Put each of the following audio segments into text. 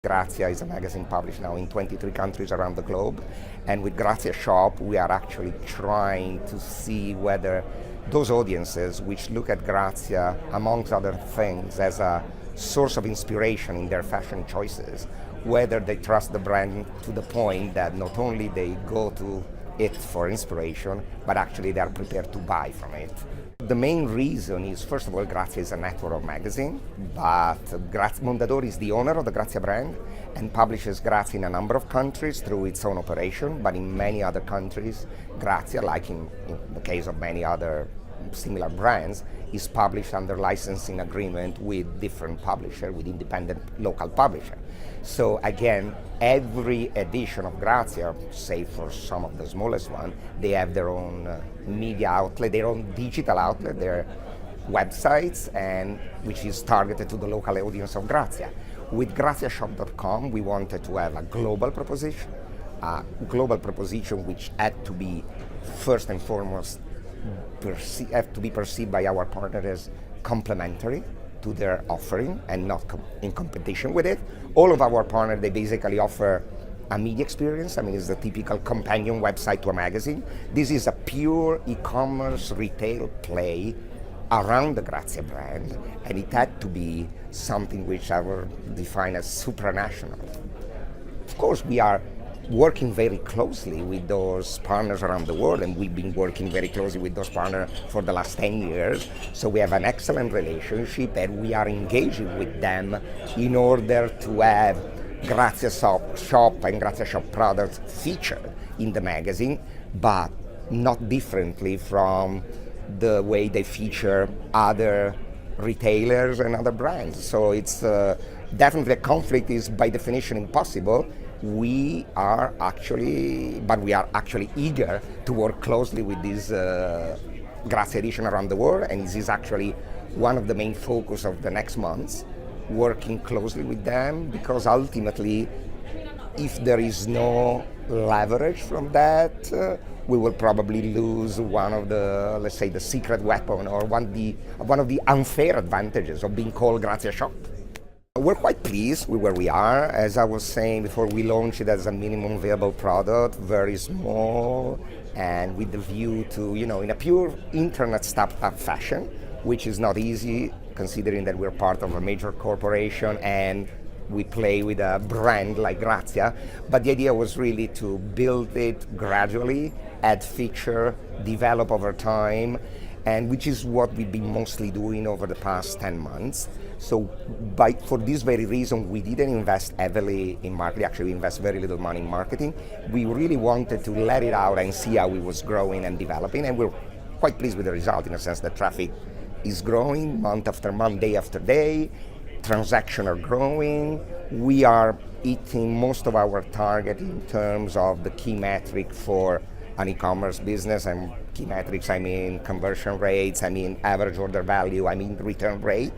Grazia is a magazine published now in 23 countries around the globe, and with Grazia Shop we are actually trying to see whether those audiences which look at Grazia, amongst other things, as a source of inspiration in their fashion choices, whether they trust the brand to the point that not only they go to it for inspiration, but actually they are prepared to buy from it. The main reason is, first of all, Grazia is a network of magazine, but Mondadori is the owner of the Grazia brand and publishes Grazia in a number of countries through its own operation, but in many other countries, Grazia, like in the case of many other similar brands, is published under licensing agreement with different publishers, with independent local publishers. So again, every edition of Grazia, save for some of the smallest ones, they have their own media outlet, their own digital outlet, their websites, and which is targeted to the local audience of Grazia. With GraziaShop.com, we wanted to have a global proposition which had to be first and foremost have to be perceived by our partners as complementary to their offering and not in competition with it. All of our partners, they basically offer a media experience. I mean, it's the typical companion website to a magazine. This is a pure e-commerce retail play around the Grazia brand, and it had to be something which I would define as supranational. Of course, we are working very closely with those partners around the world, and we've been working very closely with those partners for the last 10 years. So we have an excellent relationship, and we are engaging with them in order to have Grazia Shop and Grazia Shop products featured in the magazine, but not differently from the way they feature other retailers and other brands. So it's definitely a conflict is by definition impossible. We are actually eager to work closely with this Grazia edition around the world, and this is actually one of the main focus of the next months, working closely with them, because ultimately, if there is no leverage from that, we will probably lose one of the, let's say, the secret weapon or one of the unfair advantages of being called Grazia Shop. We're quite pleased with where we are. As I was saying before, we launched it as a minimum viable product, very small, and with the view to, in a pure internet startup fashion, which is not easy considering that we're part of a major corporation and we play with a brand like Grazia. But the idea was really to build it gradually, add feature, develop over time, and which is what we've been mostly doing over the past 10 months. So for this very reason, we didn't invest heavily in marketing. Actually, we invest very little money in marketing. We really wanted to let it out and see how it was growing and developing, and we're quite pleased with the result, in the sense that traffic is growing month after month, day after day. Transactions are growing. We are hitting most of our target in terms of the key metric for an e-commerce business. And key metrics, I mean conversion rates, I mean average order value, I mean return rate.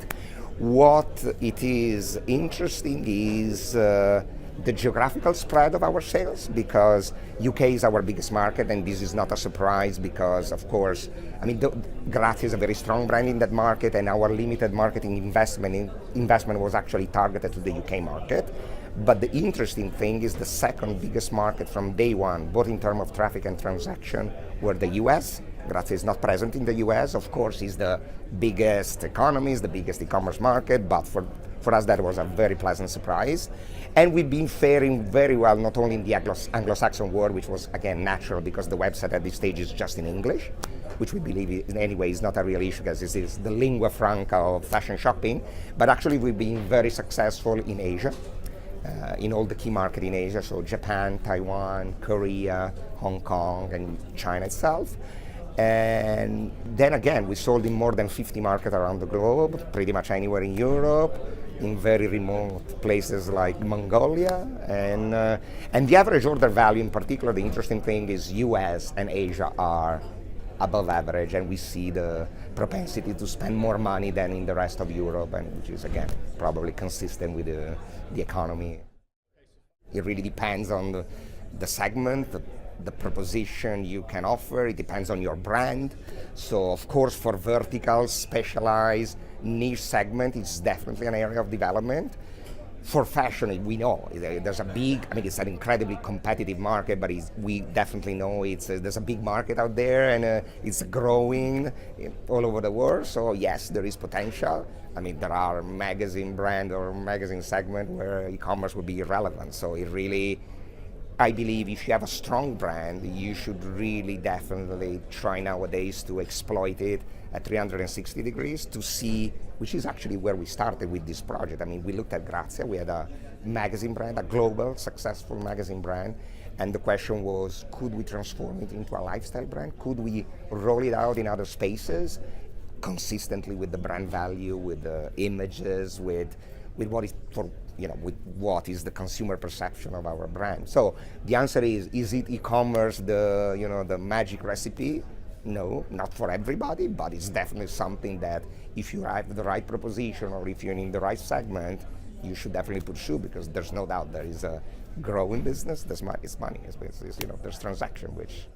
What it is interesting is the geographical spread of our sales, because UK is our biggest market, and this is not a surprise because, of course, Grazia is a very strong brand in that market, and our limited marketing investment was actually targeted to the UK market. But the interesting thing is the second biggest market from day one, both in terms of traffic and transaction, were the US. Grazia is not present in the US, of course, is the biggest economy, is the biggest e-commerce market, but for us that was a very pleasant surprise. And we've been faring very well, not only in the Anglo-Saxon world, which was, again, natural because the website at this stage is just in English, which we believe in any way is not a real issue because this is the lingua franca of fashion shopping. But actually we've been very successful in Asia, in all the key markets in Asia, so Japan, Taiwan, Korea, Hong Kong, and China itself. And then again, we sold in more than 50 markets around the globe, pretty much anywhere in Europe, in very remote places like Mongolia. And the average order value in particular, the interesting thing is US and Asia are above average, and we see the propensity to spend more money than in the rest of Europe, and which is, again, probably consistent with the economy. It really depends on the segment, the proposition you can offer. It depends on your brand. So of course, for vertical, specialized, niche segment, it's definitely an area of development. For fashion, we know there's a big. I mean, it's an incredibly competitive market, but we definitely know there's a big market out there, and it's growing all over the world. So yes, there is potential. I mean, there are magazine brand or magazine segment where e-commerce would be irrelevant. So it really, I believe, if you have a strong brand, you should really definitely try nowadays to exploit it at 360 degrees to see, which is actually where we started with this project. I mean, we looked at Grazia, we had a magazine brand, a global successful magazine brand, and the question was, could we transform it into a lifestyle brand? Could we roll it out in other spaces consistently with the brand value, with the images, with what is for with what is the consumer perception of our brand? So the answer is it e-commerce the magic recipe? No, not for everybody, but it's definitely something that if you have the right proposition or if you're in the right segment, you should definitely pursue, because there's no doubt there is a growing business. There's money. There's transaction, which